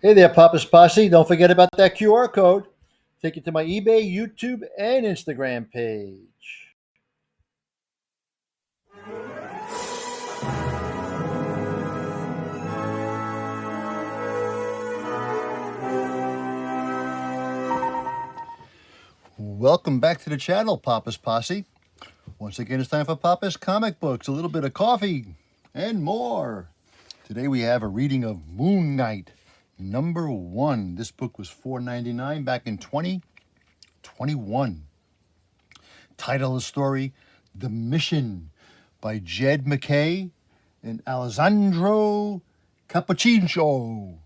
Hey there, Papa's Posse. Don't forget about that QR code. Take you to my eBay, YouTube, and Instagram page. Welcome back to the channel, Papa's Posse. Once again, it's time for Papa's Comic Books, a little bit of coffee, and more. Today we have a reading of MoonKnight, #1. This book was $4.99 back in 2021. Title of the story, The Mission, by Jed McKay and Alessandro Cappuccino.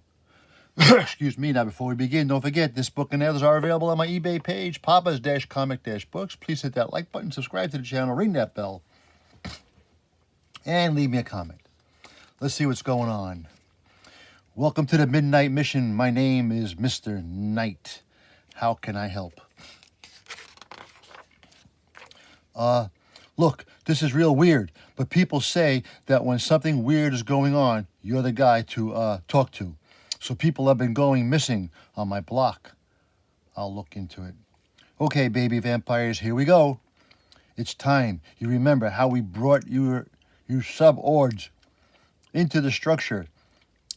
Excuse me. Now, before we begin, don't forget, this book and others are available on my eBay page, Papa's-Comic-Books. Please hit that like button, subscribe to the channel, ring that bell, and leave me a comment. Let's see what's going on. Welcome to the Midnight Mission. My name is Mr. Knight. How can I help? Look, this is real weird, but people say that when something weird is going on, you're the guy to talk to. So people have been going missing on my block. I'll look into it. Okay, baby vampires, here we go. It's time. You remember how we brought your sub-ords into the structure.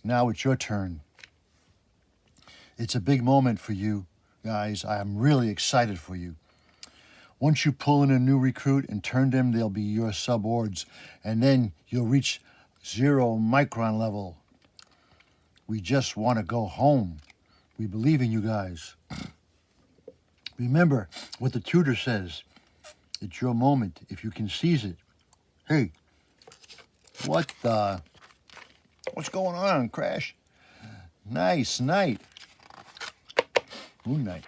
Now it's your turn. It's a big moment for you guys. I am really excited for you. Once you pull in a new recruit and turn them, they'll be your sub-ords. And then you'll reach 0 micron level. We just want to go home. We believe in you guys. Remember what the tutor says. It's your moment if you can seize it. Hey, what's going on, Crash? Nice night. MoonKnight.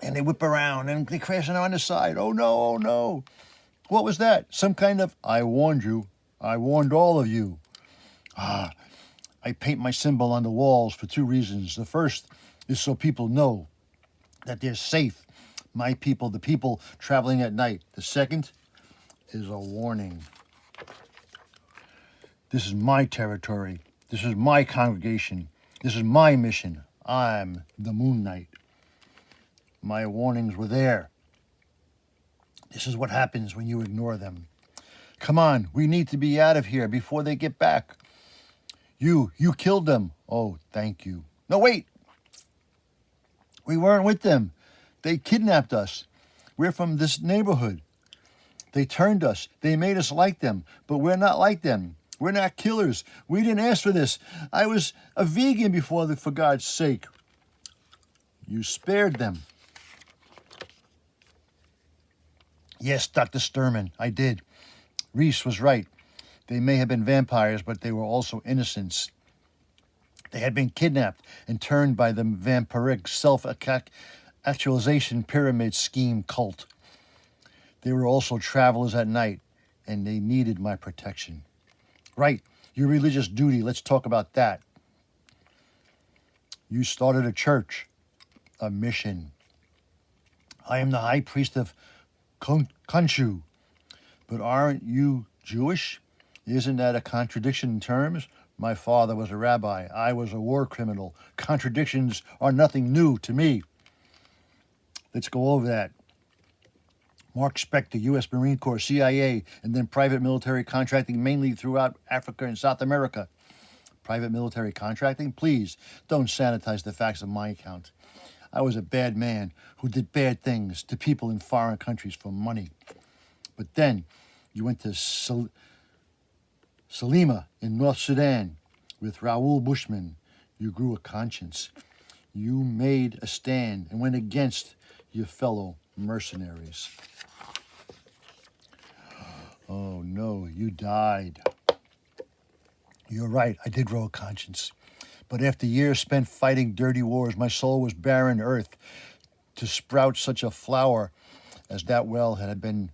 And they whip around and they crash on the side. Oh no, oh no. What was that? Some kind of, I warned you. I warned all of you. I paint my symbol on the walls for 2 reasons. The first is so people know that they're safe. My people, the people traveling at night. The second is a warning. This is my territory. This is my congregation. This is my mission. I'm the MoonKnight. My warnings were there. This is what happens when you ignore them. Come on, we need to be out of here before they get back. You killed them. Oh, thank you. No, wait. We weren't with them. They kidnapped us. We're from this neighborhood. They turned us. They made us like them, but we're not like them. We're not killers. We didn't ask for this. I was a vegan before, for God's sake. You spared them. Yes, Dr. Sturman, I did. Reese was right. They may have been vampires, but they were also innocents. They had been kidnapped and turned by the vampiric self-actualization pyramid scheme cult. They were also travelers at night, and they needed my protection. Right, your religious duty, let's talk about that. You started a church, a mission. I am the high priest of Khonshu, but aren't you Jewish? Isn't that a contradiction in terms? My father was a rabbi. I was a war criminal. Contradictions are nothing new to me. Let's go over that. Mark Spector, U.S. Marine Corps, CIA, and then private military contracting mainly throughout Africa and South America. Private military contracting? Please, don't sanitize the facts of my account. I was a bad man who did bad things to people in foreign countries for money. But then you went to Salima in North Sudan with Raoul Bushman. You grew a conscience. You made a stand and went against your fellow mercenaries. Oh no, you died. You're right, I did grow a conscience. But after years spent fighting dirty wars, my soul was barren earth. To sprout such a flower as that well had been,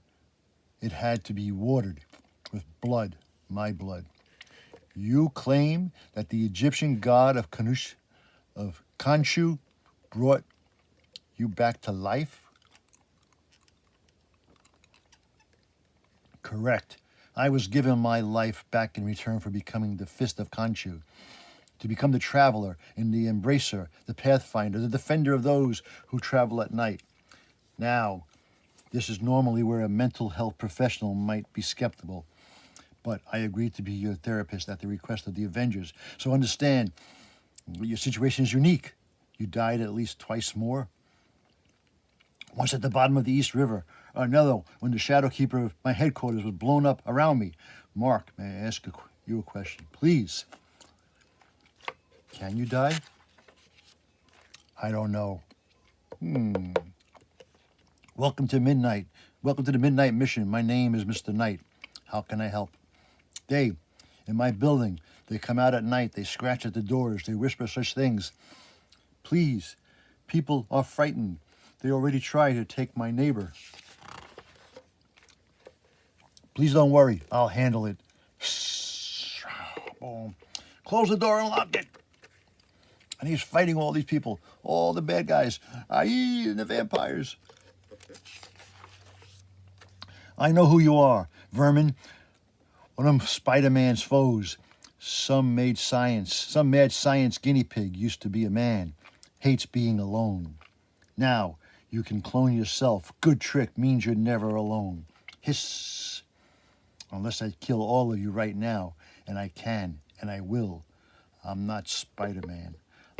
it had to be watered with blood, my blood. You claim that the Egyptian god of Khonshu brought you back to life? Correct. I was given my life back in return for becoming the Fist of Khonshu. to become the traveler and the embracer, the pathfinder, the defender of those who travel at night. Now, this is normally where a mental health professional might be skeptical, but I agreed to be your therapist at the request of the Avengers. So understand, your situation is unique. You died at least twice more. Once at the bottom of the East River, another when the Shadow Keeper of my headquarters was blown up around me. Mark, may I ask you a question? Please. Can you die? I don't know. Welcome to Midnight. Welcome to the Midnight Mission. My name is Mr. Knight. How can I help? They, in my building, they come out at night. They scratch at the doors. They whisper such things. Please, people are frightened. They already tried to take my neighbor. Please don't worry. I'll handle it. Boom. Close the door and lock it. And he's fighting all these people, all the bad guys, i.e. and the vampires. I know who you are, vermin. One of Spider-Man's foes. Some mad science guinea pig used to be a man. Hates being alone. Now, you can clone yourself. Good trick means you're never alone. Hiss. Unless I kill all of you right now, and I can, and I will. I'm not Spider-Man.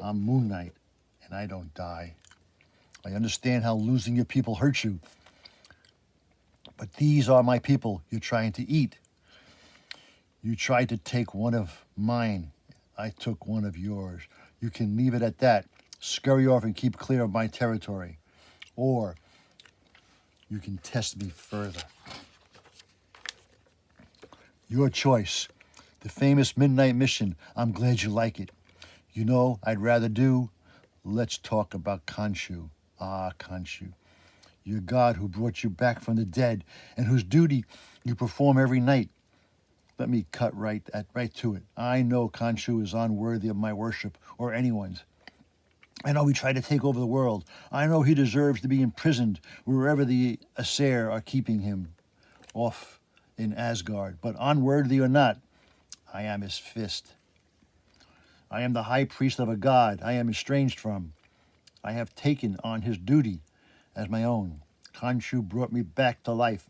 I'm MoonKnight, and I don't die. I understand how losing your people hurts you. But these are my people you're trying to eat. You tried to take one of mine. I took one of yours. You can leave it at that. Scurry off and keep clear of my territory. Or you can test me further. Your choice. The famous Midnight Mission. I'm glad you like it. You know, I'd rather do. Let's talk about Khonshu. Ah, Khonshu. Your God who brought you back from the dead and whose duty you perform every night. Let me cut right to it. I know Khonshu is unworthy of my worship or anyone's. I know he tried to take over the world. I know he deserves to be imprisoned wherever the Aesir are keeping him, off in Asgard. But unworthy or not, I am his fist. I am the high priest of a god I am estranged from. I have taken on his duty as my own. Khonshu brought me back to life.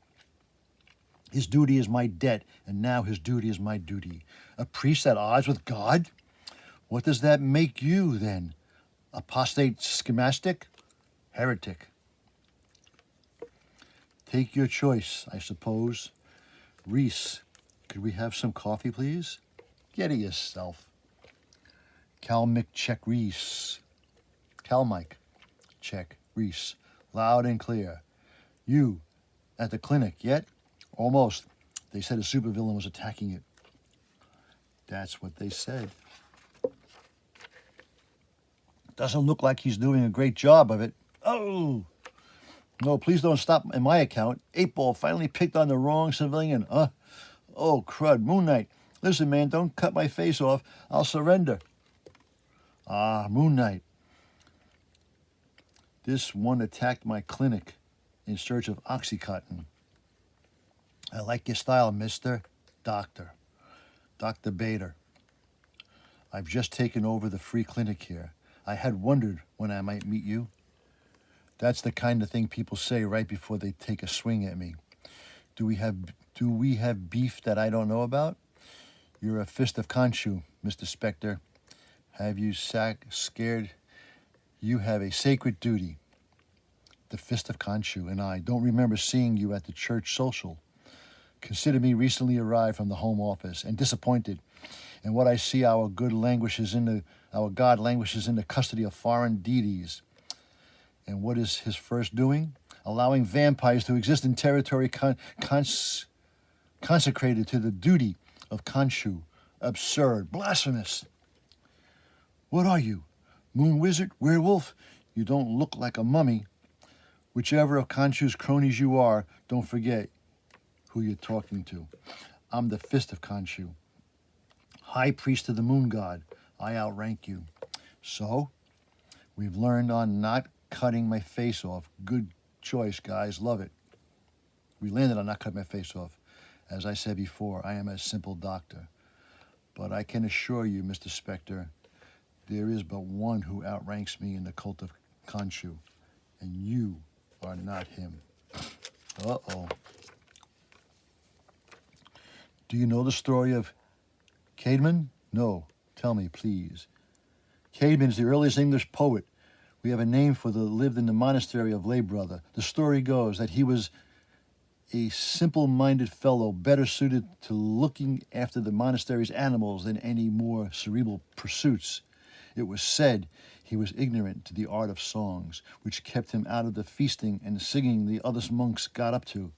His duty is my debt, and now his duty is my duty. A priest at odds with God? What does that make you, then? Apostate schismatic? Heretic. Take your choice, I suppose. Reese, could we have some coffee, please? Get it yourself. Calmic check Reese. Calmic check Reese. Loud and clear. You, at the clinic yet? Almost. They said a supervillain was attacking it. That's what they said. Doesn't look like he's doing a great job of it. Oh! No, please don't stop in my account. 8-Ball finally picked on the wrong civilian. Oh, crud. MoonKnight. Listen, man, don't cut my face off. I'll surrender. Ah, MoonKnight. This one attacked my clinic in search of Oxycontin. I like your style, Mr. Doctor. Dr. Bader. I've just taken over the free clinic here. I had wondered when I might meet you. That's the kind of thing people say right before they take a swing at me. Do we have beef that I don't know about? You're a fist of Khonshu, Mr. Spectre. Have you scared? You have a sacred duty. The fist of Khonshu and I don't remember seeing you at the church social. Consider me recently arrived from the home office and disappointed. And what I see, our God languishes in the custody of foreign deities. And what is his first doing? Allowing vampires to exist in territory consecrated to the duty of Khonshu. Absurd, blasphemous. What are you? Moon wizard? Werewolf? You don't look like a mummy. Whichever of Khonshu's cronies you are, don't forget who you're talking to. I'm the fist of Khonshu. High priest of the moon god. I outrank you. So, we've learned on not cutting my face off. Good choice, guys. Love it. We landed on not cutting my face off. As I said before, I am a simple doctor. But I can assure you, Mr. Spectre, There is but one who outranks me in the cult of Khonshu, and you are not him. Uh-oh. Do you know the story of Caedmon? No. Tell me, please. Caedmon is the earliest English poet. We have a name for the lived in the monastery of lay brother. The story goes that he was a simple-minded fellow, better suited to looking after the monastery's animals than any more cerebral pursuits. It was said he was ignorant to the art of songs, which kept him out of the feasting and singing the other monks got up to.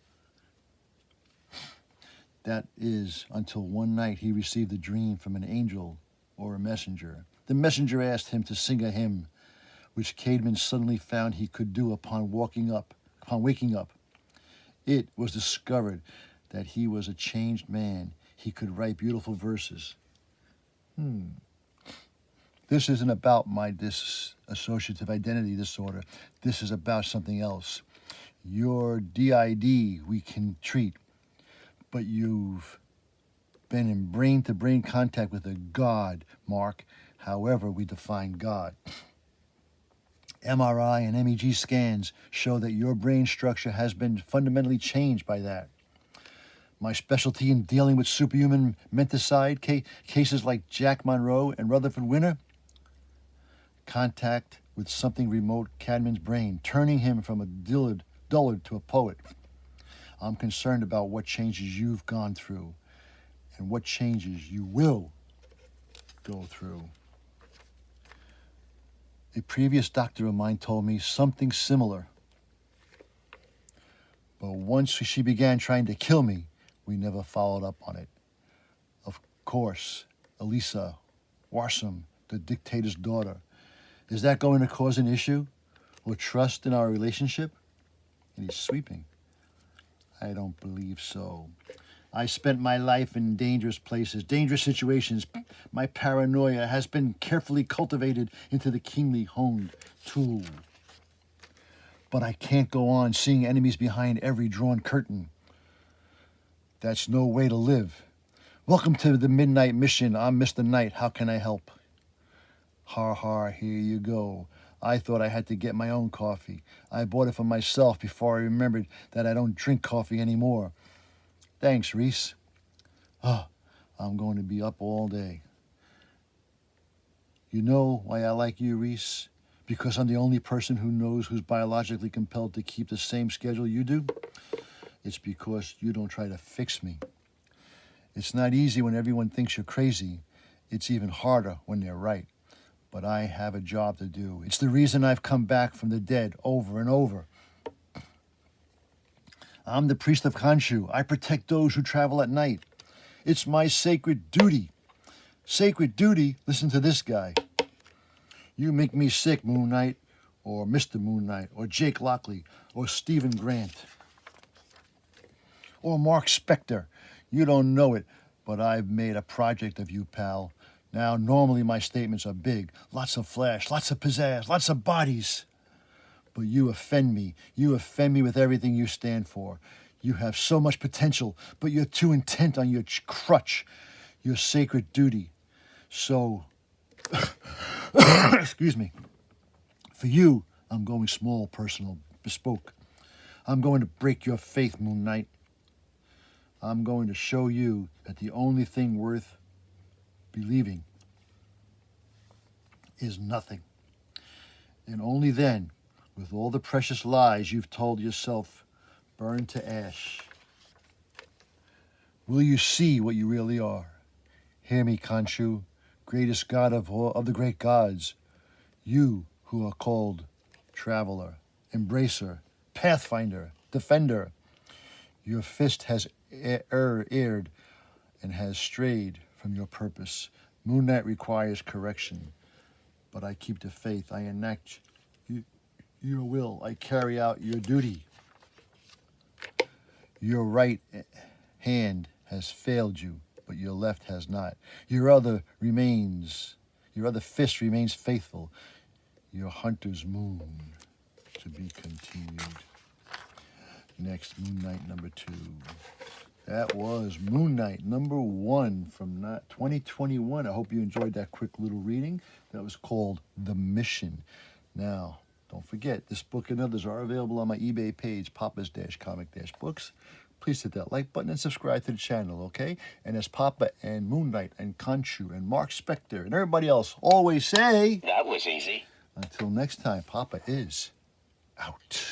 That is, until one night he received a dream from an angel or a messenger. The messenger asked him to sing a hymn, which Caedmon suddenly found he could do upon waking up. It was discovered that he was a changed man. He could write beautiful verses. This isn't about my dissociative identity disorder. This is about something else. Your DID we can treat, but you've been in brain-to-brain contact with a God, Mark, however we define God. MRI and MEG scans show that your brain structure has been fundamentally changed by that. My specialty in dealing with superhuman menticide cases like Jack Monroe and Rutherford Winter, contact with something remote Caedmon's brain, turning him from a dullard to a poet. I'm concerned about what changes you've gone through and what changes you will go through. A previous doctor of mine told me something similar. But once she began trying to kill me, we never followed up on it. Of course, Elisa Warsom, the dictator's daughter. Is that going to cause an issue or trust in our relationship? And he's sweeping. I don't believe so. I spent my life in dangerous places, dangerous situations. My paranoia has been carefully cultivated into the keenly honed tool. But I can't go on seeing enemies behind every drawn curtain. That's no way to live. Welcome to the Midnight Mission. I'm Mr. Knight. How can I help? Har har, here you go. I thought I had to get my own coffee. I bought it for myself before I remembered that I don't drink coffee anymore. Thanks, Reese. I'm going to be up all day. You know why I like you, Reese? Because I'm the only person who knows who's biologically compelled to keep the same schedule you do? It's because you don't try to fix me. It's not easy when everyone thinks you're crazy. It's even harder when they're right. But I have a job to do. It's the reason I've come back from the dead over and over. I'm the priest of Khonshu. I protect those who travel at night. It's my sacred duty. Sacred duty? Listen to this guy. You make me sick, MoonKnight, or Mr. MoonKnight, or Jake Lockley, or Stephen Grant, or Mark Spector. You don't know it, but I've made a project of you, pal. Now, normally my statements are big. Lots of flash, lots of pizzazz, lots of bodies. But you offend me. You offend me with everything you stand for. You have so much potential, but you're too intent on your crutch, your sacred duty. So, excuse me. For you, I'm going small, personal, bespoke. I'm going to break your faith, MoonKnight. I'm going to show you that the only thing worth believing is nothing. And only then, with all the precious lies you've told yourself, burned to ash, will you see what you really are. Hear me, Khonshu, greatest god of the great gods. You who are called Traveler, Embracer, Pathfinder, Defender. Your fist has erred and has strayed from your purpose. MoonKnight requires correction, but I keep the faith. I enact your will. I carry out your duty. Your right hand has failed you, but your left has not. Your other fist remains faithful. Your hunter's moon to be continued. Next, MoonKnight number 2. That was MoonKnight, #1 from 2021. I hope you enjoyed that quick little reading. That was called The Mission. Now, don't forget, this book and others are available on my eBay page, Papa's-Comic-Books. Please hit that like button and subscribe to the channel, okay? And as Papa and MoonKnight and Khonshu and Mark Spector and everybody else always say... That was easy. Until next time, Papa is out.